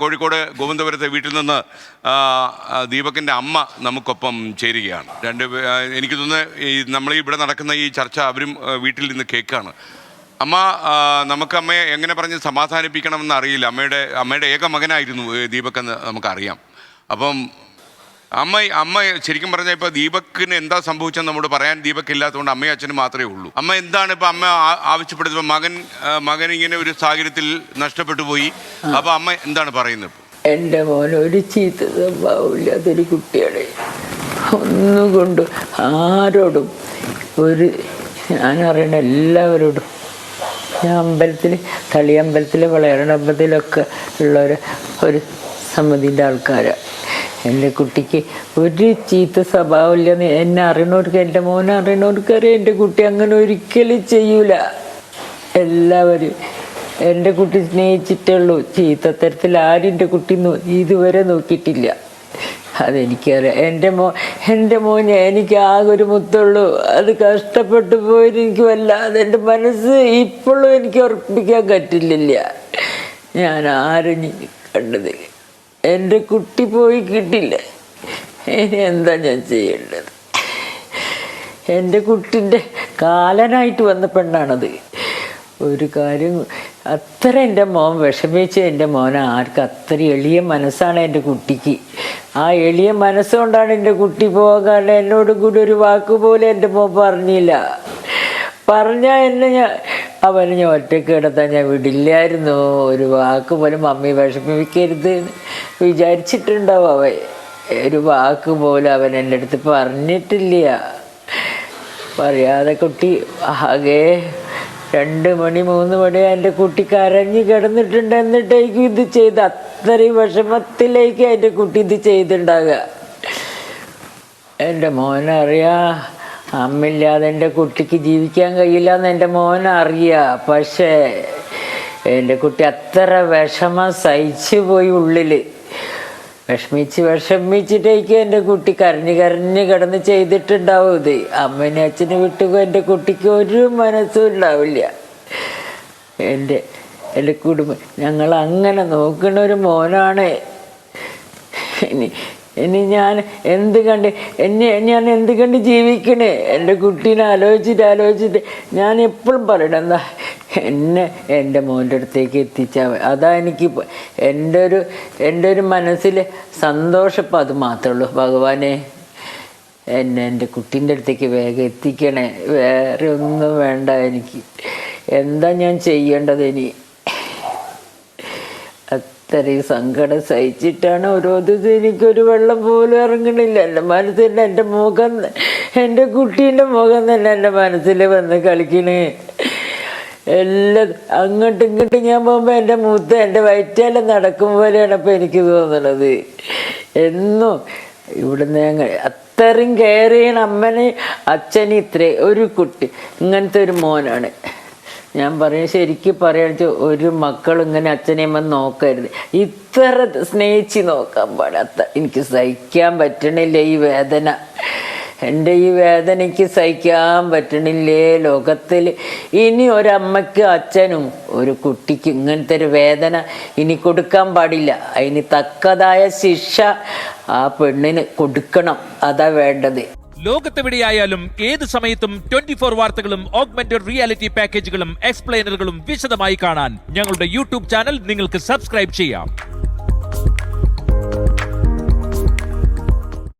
കോഴിക്കോട് ഗോവിന്ദപുരത്തെ വീട്ടിൽ നിന്ന് ദീപകിൻ്റെ അമ്മ നമുക്കൊപ്പം ചേരുകയാണ്. എനിക്ക് തോന്നുന്നു നമ്മൾ ഇവിടെ നടക്കുന്ന ഈ ചർച്ച അവരും വീട്ടിൽ നിന്ന് കേൾക്കുകയാണ്. അമ്മ, നമുക്ക് അമ്മയെ എങ്ങനെ പറഞ്ഞ് സമാധാനിപ്പിക്കണമെന്ന് അറിയില്ല. അമ്മയുടെ ഏക മകനായിരുന്നു ദീപക് എന്ന് നമുക്കറിയാം. അപ്പം അമ്മ ശരിക്കും പറഞ്ഞാൽ ഇപ്പോൾ ദീപക്കിന് എന്താ സംഭവിച്ചെന്ന് നമ്മോട് പറയാൻ ദീപക് ഇല്ലാത്തതുകൊണ്ട് അമ്മയും അച്ഛനും മാത്രമേ ഉള്ളൂ. അമ്മ എന്താണ് ഇപ്പം അമ്മ ആവശ്യപ്പെടുന്നത്? മകൻ ഇങ്ങനെ ഒരു സാഹചര്യത്തിൽ നഷ്ടപ്പെട്ടു പോയി. അപ്പം അമ്മ എന്താണ് പറയുന്നത്? എൻ്റെ മോൻ ഒരു ചീത്ത സ്വഭാവമില്ലാത്തൊരു കുട്ടിയാണ്. ഒന്നുകൊണ്ട് ആരോടും ഞാനറിയണ എല്ലാവരോടും, ഞാൻ അമ്പലത്തിൽ, തളിയമ്പലത്തിൽ, വളയറമ്പലത്തിലൊക്കെ ഉള്ള ഒരു സമിതിൻ്റെ ആൾക്കാരാണ്. എൻ്റെ കുട്ടിക്ക് ഒരു ചീത്ത സ്വഭാവമില്ലെന്ന് എന്നെ അറിയണവർക്ക്, എൻ്റെ മോനെ അറിയണവർക്ക് അറിയാം. എൻ്റെ കുട്ടി അങ്ങനെ ഒരിക്കലും ചെയ്യൂല. എല്ലാവരും എൻ്റെ കുട്ടി സ്നേഹിച്ചിട്ടേ ഉള്ളൂ. ചീത്തത്തരത്തിൽ ആരും എൻ്റെ കുട്ടി ഇതുവരെ നോക്കിയിട്ടില്ല. അതെനിക്കറിയാം. എൻ്റെ മോനെ എനിക്ക് ആകെ ഒരു മുത്തുള്ളൂ. അത് കഷ്ടപ്പെട്ടു പോയിട്ട് എനിക്ക് വല്ലാതെ എൻ്റെ മനസ്സ് ഇപ്പോഴും എനിക്ക് ഉറപ്പിക്കാൻ പറ്റില്ല. ഞാൻ ആരും കണ്ടത് എൻ്റെ കുട്ടി പോയി കിട്ടില്ല. ഇനി എന്താ ഞാൻ ചെയ്യേണ്ടത്? എൻ്റെ കുട്ടിൻ്റെ കാലനായിട്ട് വന്ന പെണ്ണാണത്. ഒരു കാര്യം അത്ര എൻ്റെ മോൻ വിഷമിച്ച്, എൻ്റെ മോനെ ആർക്കും അത്ര എളിയ മനസ്സാണ് എൻ്റെ കുട്ടിക്ക്. ആ എളിയ മനസ്സുകൊണ്ടാണ് എൻ്റെ കുട്ടി പോകാണ്ട് എന്നോട് കൂടി ഒരു വാക്ക് പോലും എൻ്റെ മോൻ പറഞ്ഞില്ല. പറഞ്ഞാൽ അവനെ ഞാൻ ഒറ്റയ്ക്ക് കിടത്താൻ ഞാൻ വിടില്ലായിരുന്നു. ഒരു വാക്ക് പോലും മമ്മി വിഷമിക്കരുത് വിചാരിച്ചിട്ടുണ്ടാവും. അവൻ ഒരു വാക്ക് പോലും അവൻ എൻ്റെ അടുത്ത് പറഞ്ഞിട്ടില്ല. പറയാതെ കുട്ടി ആകെ 2 മണി 3 മണി എൻ്റെ കുട്ടി കരഞ്ഞ് കിടന്നിട്ടുണ്ട്. എന്നിട്ടേക്കും ഇത് ചെയ്ത് അത്രയും വിഷമത്തിലേക്ക് എൻ്റെ കുട്ടി ഇത് ചെയ്തിട്ടുണ്ടാകുക. എൻ്റെ മോനറിയാം അമ്മയില്ലാതെ എൻ്റെ കുട്ടിക്ക് ജീവിക്കാൻ കഴിയില്ല എന്ന് എൻ്റെ മോനറിയാം. പക്ഷേ എൻ്റെ കുട്ടി അത്ര വിഷമം സഹിച്ചു പോയി. ഉള്ളിൽ വിഷമിച്ചിട്ടേക്ക് എൻ്റെ കുട്ടി കരഞ്ഞ് കിടന്ന് ചെയ്തിട്ടുണ്ടാവും ഇത്. അമ്മനെ അച്ഛനെ വിട്ടുപോ എൻ്റെ കുട്ടിക്ക് ഒരു മനസ്സും ഉണ്ടാവില്ല. എൻ്റെ കുടുംബം ഞങ്ങൾ അങ്ങനെ നോക്കുന്ന ഒരു മോനാണ്. ഇനി ഞാൻ ഞാൻ എന്ത് കണ്ട് ജീവിക്കണേ? എൻ്റെ കുട്ടീനെ ആലോചിച്ചിട്ട് ഞാൻ എപ്പോഴും പറയണം, എന്താ എൻ്റെ മോൻ്റെ അടുത്തേക്ക് എത്തിച്ചാൽ അതാ എനിക്ക് എൻ്റെ ഒരു മനസ്സിൽ സന്തോഷം. ഇപ്പം അത് മാത്രമേ ഉള്ളൂ. ഭഗവാനെ എൻ്റെ കുട്ടീൻ്റെ അടുത്തേക്ക് വേഗം എത്തിക്കണേ. വേറെ ഒന്നും വേണ്ട എനിക്ക്. എന്താ ഞാൻ ചെയ്യേണ്ടത് ഇനി? അത്രയും സങ്കടം സഹിച്ചിട്ടാണ് ഓരോ ദിവസം എനിക്കൊരു വെള്ളം പോലും ഇറങ്ങണില്ല. എൻ്റെ മനസ്സിൽ എൻ്റെ മുഖം, എൻ്റെ കുട്ടീൻ്റെ മുഖം തന്നെ എൻ്റെ മനസ്സിൽ വന്ന് കളിക്കണേ. എല്ലാം അങ്ങോട്ടും ഇങ്ങോട്ടും ഞാൻ പോകുമ്പോൾ എൻ്റെ വയറ്റാലും നടക്കും പോലെയാണ് ഇപ്പം എനിക്ക് തോന്നണത്. എന്നും ഇവിടുന്ന് ഞങ്ങൾ അത്രയും കെയർ ചെയ്യണം. അമ്മനെ അച്ഛന് ഇത്രയും ഒരു കുട്ടി ഇങ്ങനത്തെ ഒരു മോനാണ്. ഞാൻ ശരിക്കും പറയാന്ന് വെച്ചാൽ ഒരു മക്കളും ഇങ്ങനെ അച്ഛനെയമ്മ നോക്കരുത്. ഇത്ര സ്നേഹിച്ച് നോക്കാൻ പാടാത്ത എനിക്ക് സഹിക്കാൻ പറ്റണില്ല ഈ വേദന. എൻ്റെ ഈ വേദന എനിക്ക് സഹിക്കാൻ പറ്റണില്ലേ ലോകത്തിൽ. ഇനി ഒരമ്മയ്ക്ക് അച്ഛനും ഒരു കുട്ടിക്ക് ഇങ്ങനത്തെ ഒരു വേദന ഇനി കൊടുക്കാൻ പാടില്ല. അതിന് തക്കതായ ശിക്ഷ ആ പെണ്ണിന് കൊടുക്കണം. അതാ വേണ്ടത്. ലോകത്തെവിടെയായാലും ഏത് സമയത്തും 24 വാർത്തകളും ഓഗ്മെന്റഡ് റിയാലിറ്റി പാക്കേജുകളും എക്സ്പ്ലെയിനറുകളും വിശദമായി കാണാൻ ഞങ്ങളുടെ യൂട്യൂബ് ചാനൽ നിങ്ങൾക്ക് സബ്സ്ക്രൈബ് ചെയ്യാം.